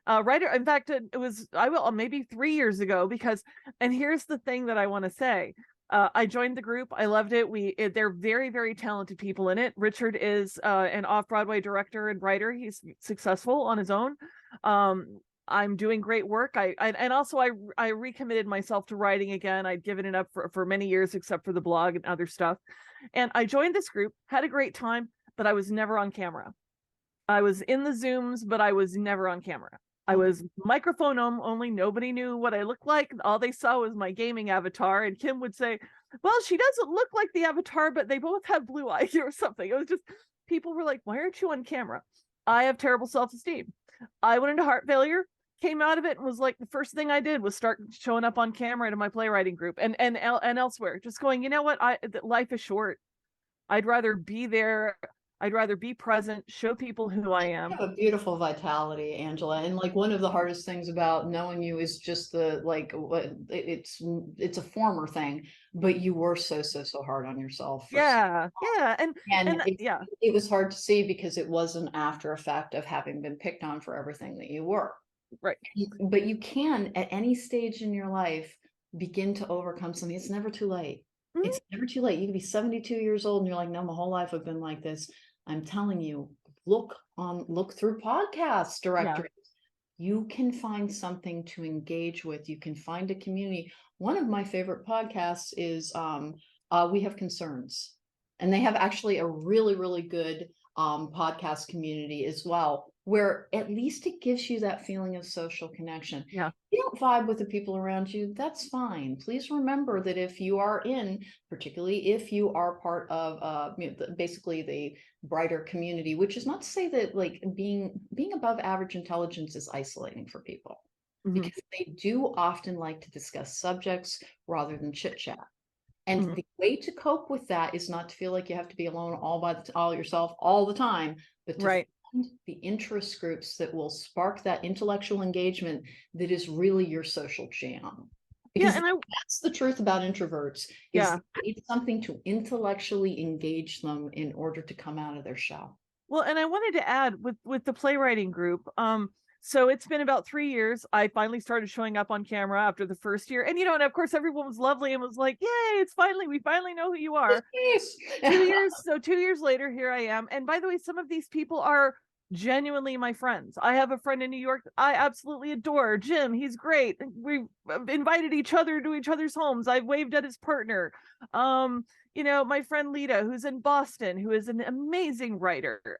Right, in fact, it was maybe 3 years ago, because, and here's the thing that I want to say. I joined the group. I loved it. They're very, very talented people in it. Richard is an off-Broadway director and writer. He's successful on his own. I'm doing great work. And also I recommitted myself to writing again. I'd given it up for many years, except for the blog and other stuff. And I joined this group, had a great time, but I was never on camera. I was in the Zooms, but I was never on camera. I was microphone only. Nobody knew what I looked like. All they saw was my gaming avatar. And Kim would say, well, she doesn't look like the avatar, but they both have blue eyes or something. It was just, people were like, why aren't you on camera? I have terrible self-esteem. I went into heart failure, came out of it, and was like, the first thing I did was start showing up on camera to my playwriting group and elsewhere, just going, you know what? Life is short. I'd rather be there. I'd rather be present, show people who I am. You have a beautiful vitality, Angela. And like, one of the hardest things about knowing you is just it's a former thing, but you were so hard on yourself. Yeah. It was hard to see because it was an after effect of having been picked on for everything that you were. Right. But you can, at any stage in your life, begin to overcome something. It's never too late. Mm-hmm. It's never too late. You could be 72 years old and you're like, no, my whole life I've been like this. I'm telling you, look through podcast directories. Yeah. You can find something to engage with. You can find a community. One of my favorite podcasts is We Have Concerns, and they have actually a really, really good podcast community as well, where at least it gives you that feeling of social connection. Yeah. If you don't vibe with the people around you, that's fine. Please remember that if you are particularly if you are part of basically the brighter community, which is not to say that like being above average intelligence is isolating for people, mm-hmm. because they do often like to discuss subjects rather than chit chat. And mm-hmm. the way to cope with that is not to feel like you have to be alone all yourself all the time, but to find the interest groups that will spark that intellectual engagement that is really your social jam. Because that's the truth about introverts, is it's something to intellectually engage them in order to come out of their shell. Well, and I wanted to add with the playwriting group, so it's been about 3 years. I finally started showing up on camera after the first year. And, and of course, everyone was lovely and was like, yay, we finally know who you are. Yes. 2 years. So 2 years later, here I am. And by the way, some of these people are genuinely my friends. I have a friend in New York I absolutely adore, Jim. He's great. We've invited each other to each other's homes. I've waved at his partner. My friend Lita, who's in Boston, who is an amazing writer.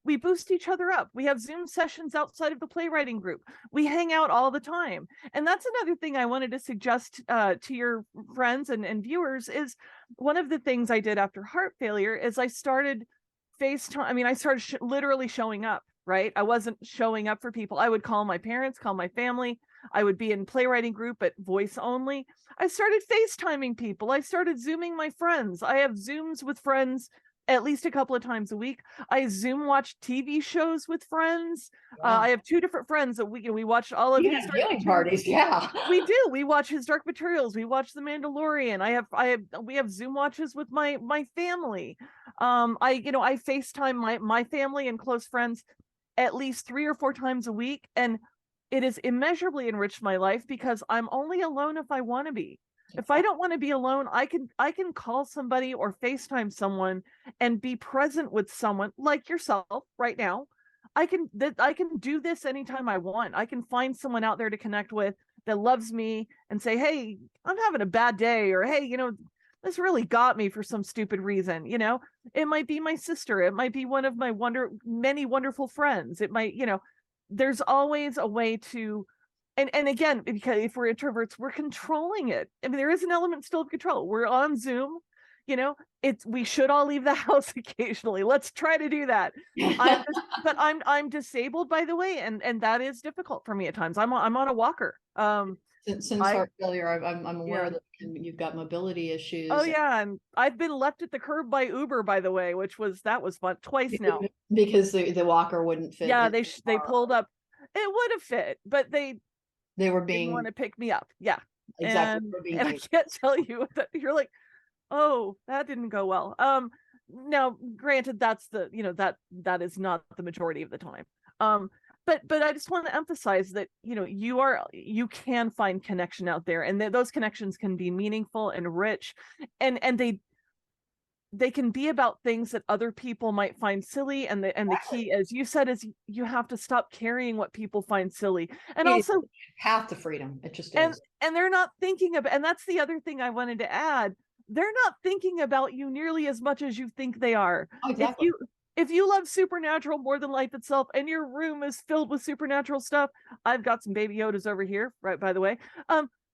We boost each other up. We have Zoom sessions outside of the playwriting group. We hang out all the time. And that's another thing I wanted to suggest to your friends and viewers is one of the things I did after heart failure is I started FaceTime. I mean, I started literally showing up, right? I wasn't showing up for people. I would call my parents, call my family. I would be in playwriting group, but voice only. I started FaceTiming people. I started Zooming my friends. I have Zooms with friends at least a couple of times a week. I Zoom watch TV shows with friends. Yeah. I have two different friends that we watch all of You his have viewing parties, yeah. we do. We watch his Dark Materials. We watch The Mandalorian. We have Zoom watches with my family. I FaceTime my family and close friends at least 3 or 4 times a week, and it has immeasurably enriched my life because I'm only alone if I want to be. If I don't want to be alone, I can call somebody or FaceTime someone and be present with someone like yourself right now. I can do this anytime I want. I can find someone out there to connect with that loves me and say, "Hey, I'm having a bad day," or "Hey, this really got me for some stupid reason." It might be my sister, it might be one of my many wonderful friends. It might, there's always a way to, and again, because if we're introverts, we're controlling it. I mean, there is an element still of control. We're on Zoom, we should all leave the house occasionally. Let's try to do that. But I'm disabled, by the way, and that is difficult for me at times. I'm on a walker. Since heart failure, I'm aware Yeah. that you've got mobility issues. Oh yeah, and I've been left at the curb by Uber, by the way, that was fun twice now. Because the walker wouldn't fit. Yeah, they pulled up. It would have fit, but they were didn't being want to pick me up. Yeah, exactly. and I can't tell you that you're like, oh, that didn't go well. Now, granted, that's that is not the majority of the time. But I just want to emphasize that you can find connection out there, and those connections can be meaningful and rich, and they can be about things that other people might find silly, and the key, as you said, is you have to stop carrying what people find silly, and also path to freedom. It just is, is. and they're not thinking about, and that's the other thing I wanted to add. They're not thinking about you nearly as much as you think they are. Oh, exactly. If you love supernatural more than life itself, and your room is filled with supernatural stuff, I've got some baby Yodas over here, right, by the way.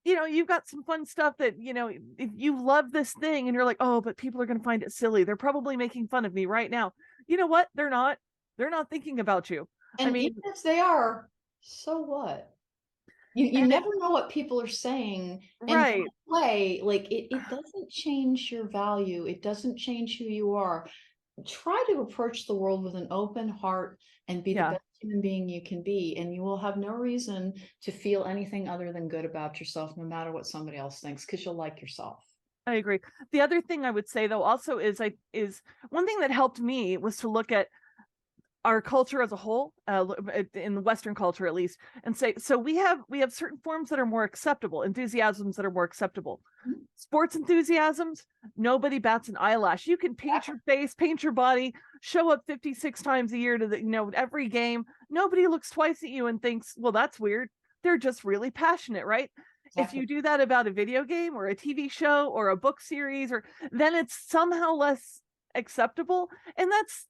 You've got some fun stuff that, if you love this thing and you're like, oh, but people are going to find it silly. They're probably making fun of me right now. You know what? They're not thinking about you. And I mean, even if they are, so what? You never know what people are saying. Right. And way, like it doesn't change your value. It doesn't change who you are. Try to approach the world with an open heart and be the best human being you can be, and you will have no reason to feel anything other than good about yourself, no matter what somebody else thinks, because you'll like yourself. I agree. The other thing I would say, though, also is one thing that helped me was to look at our culture as a whole, in the Western culture at least, and say, so we have certain forms that are more acceptable, enthusiasms that are more acceptable. Mm-hmm. Sports enthusiasms, nobody bats an eyelash. You can paint your face, paint your body, show up 56 times a year to every game. Nobody looks twice at you and thinks, well, that's weird. They're just really passionate, right? Exactly. If you do that about a video game or a TV show or a book series, then it's somehow less acceptable, and that's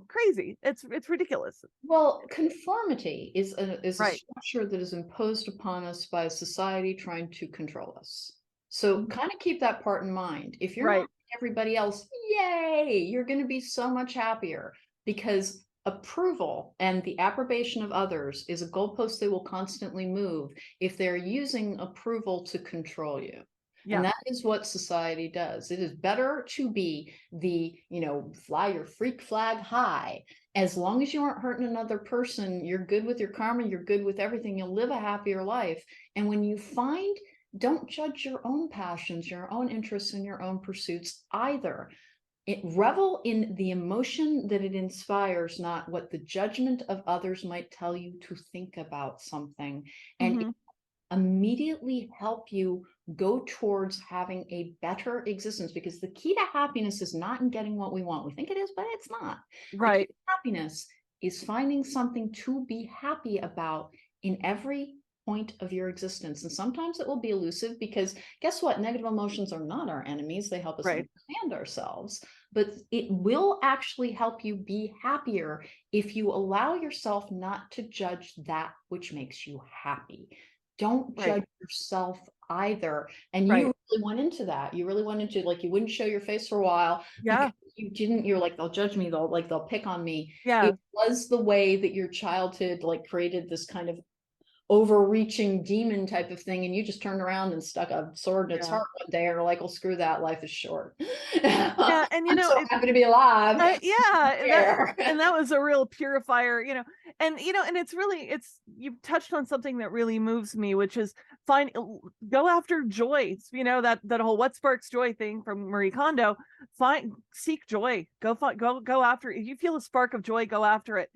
crazy. It's ridiculous. Well, conformity is a right. structure that is imposed upon us by society trying to control us. So kind of keep that part in mind. If you're not like everybody else, yay, you're going to be so much happier, because approval and the approbation of others is a goalpost they will constantly move if they're using approval to control you. Yeah. And that is what society does. It is better to be the, fly your freak flag high. As long as you aren't hurting another person, you're good with your karma, you're good with everything, you'll live a happier life. And when you don't judge your own passions, your own interests, and your own pursuits either. Revel in the emotion that it inspires, not what the judgment of others might tell you to think about something. And it immediately help you go towards having a better existence, because the key to happiness is not in getting what we want. We think it is, but it's not. Right. Happiness is finding something to be happy about in every point of your existence. And sometimes it will be elusive, because guess what? Negative emotions are not our enemies. They help us Right. understand ourselves, but it will actually help you be happier if you allow yourself not to judge that which makes you happy. Don't Right. judge yourself either. And you Right. really went into that. You really went into, like, you wouldn't show your face for a while Yeah. because you didn't, you're like, they'll judge me, they'll pick on me. Yeah. It was the way that your childhood like created this kind of overreaching demon type of thing, and you just turned around and stuck a sword in its Yeah. heart one day, or like, well, screw that, life is short. Yeah. And I'm so happy to be alive. yeah, There. that was a real purifier, and it's really, you've touched on something that really moves me, which is go after joy. That whole what sparks joy thing from Marie Kondo. Seek joy. Go after it. If you feel a spark of joy, go after it.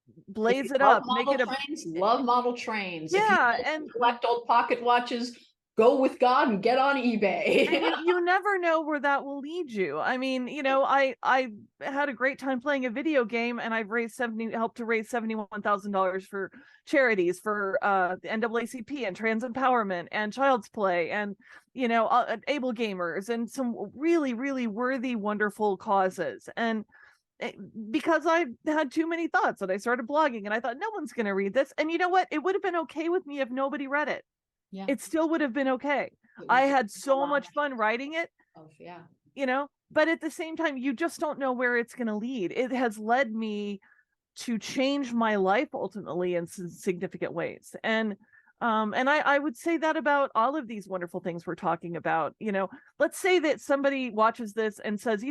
If you Blaze it love up. Make model it a trains, love model trains. If you yeah, and collect old pocket watches, go with God and get on eBay. you never know where that will lead you. I mean, I had a great time playing a video game, and I've helped to raise $71,000 for charities for the NAACP and trans empowerment and child's play, and able gamers, and some really, really worthy, wonderful causes. And because I had too many thoughts, and I started blogging, and I thought, no one's going to read this. And you know what? It would have been okay with me if nobody read it. Yeah. It still would have been okay. It I was had a so lot much fun writing it, of, yeah. but at the same time, you just don't know where it's going to lead. It has led me to change my life ultimately in significant ways. And I would say that about all of these wonderful things we're talking about. Let's say that somebody watches this and says,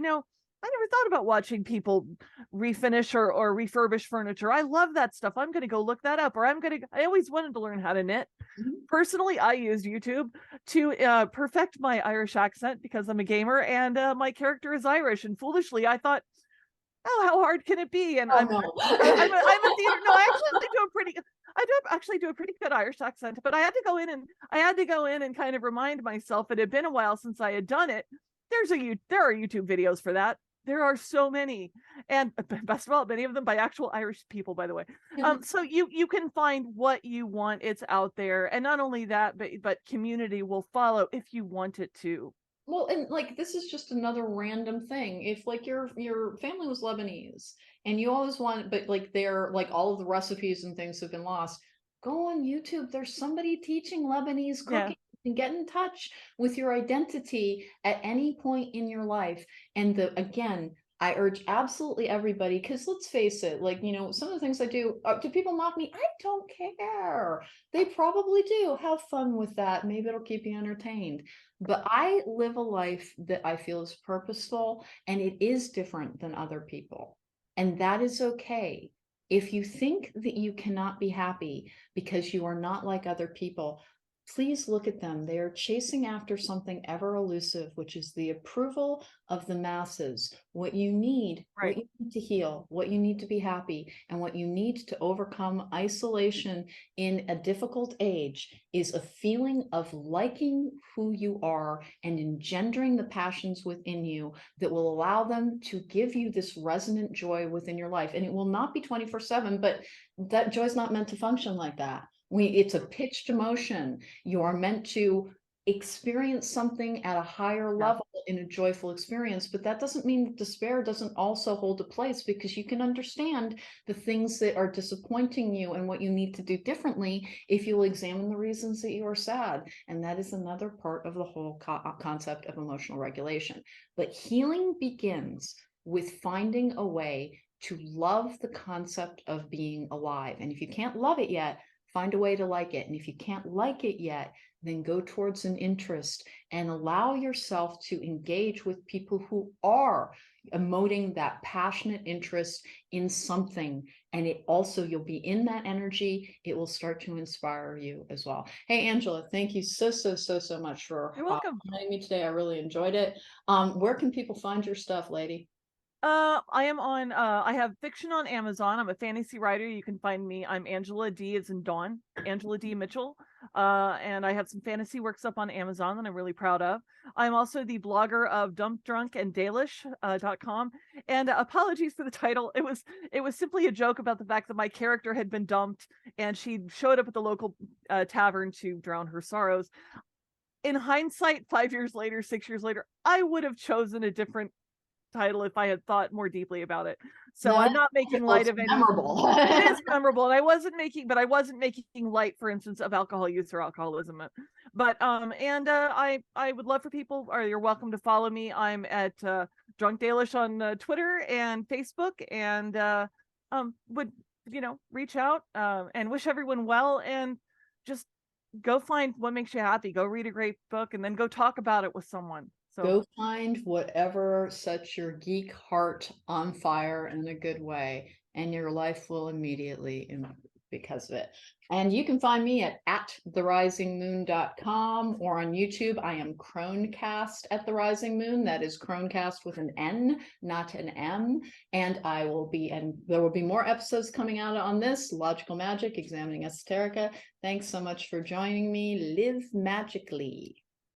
I never thought about watching people refinish or refurbish furniture. I love that stuff. I'm going to go look that up. Or I always wanted to learn how to knit. Mhm. Personally, I used YouTube to perfect my Irish accent because I'm a gamer, and my character is Irish. And foolishly, I thought, oh, how hard can it be? And Oh I'm no. I'm a theater. No, I do actually do a pretty good Irish accent, but I had to go in and kind of remind myself it had been a while since I had done it. There are YouTube videos for that. There are so many, and best of all, many of them by actual Irish people, by the way. So you can find what you want. It's out there, and not only that, but community will follow if you want it to. Well, and like, this is just another random thing. If like your family was Lebanese and you always want, but like they're like all of the recipes and things have been lost, go on YouTube. There's somebody teaching Lebanese Yeah, cooking. And get in touch with your identity at any point in your life. And again, I urge absolutely everybody, because let's face it, like, some of the things I do, do people mock me? I don't care. They probably do. Have fun with that. Maybe it'll keep you entertained. But I live a life that I feel is purposeful, and it is different than other people. And that is okay. If you think that you cannot be happy because you are not like other people, please look at them. They are chasing after something ever elusive, which is the approval of the masses. What you need right. to heal, what you need to be happy, and what you need to overcome isolation in a difficult age is a feeling of liking who you are and engendering the passions within you that will allow them to give you this resonant joy within your life. And it will not be 24/7, but that joy is not meant to function like that. It's a pitched emotion. You are meant to experience something at a higher Yeah. level in a joyful experience, but that doesn't mean that despair doesn't also hold a place, because you can understand the things that are disappointing you and what you need to do differently if you'll examine the reasons that you are sad. And that is another part of the whole concept of emotional regulation. But healing begins with finding a way to love the concept of being alive. And if you can't love it yet, find a way to like it. And if you can't like it yet, then go towards an interest and allow yourself to engage with people who are emoting that passionate interest in something. And you'll be in that energy. It will start to inspire you as well. Hey, Angela, thank you so much for You're welcome. joining me today. I really enjoyed it. Where can people find your stuff, lady? I have fiction on Amazon. I'm a fantasy writer. You can find me. I'm Angela D as in Dawn, Angela D Mitchell. And I have some fantasy works up on Amazon that I'm really proud of. I'm also the blogger of Dump Drunk and Dalish.com. And apologies for the title. It was simply a joke about the fact that my character had been dumped and she showed up at the local tavern to drown her sorrows. In hindsight, 5 years later, 6 years later, I would have chosen a different title if I had thought more deeply about it. So No, I'm not making light of any. memorable. It is memorable, and I wasn't making light, for instance, of alcohol use or alcoholism. But I would love for people, or you're welcome to follow me. I'm at Drunk Dalish on Twitter and Facebook, and would reach out and wish everyone well, and just go find what makes you happy. Go read a great book, and then go talk about it with someone. So go find whatever sets your geek heart on fire in a good way, and your life will immediately improve because of it. And you can find me at therisingmoon.com or on YouTube. I am Cronecast at the Rising Moon. That is Cronecast with an N, not an M. And there will be more episodes coming out on this, Logical Magic, Examining Esoterica. Thanks so much for joining me. Live magically.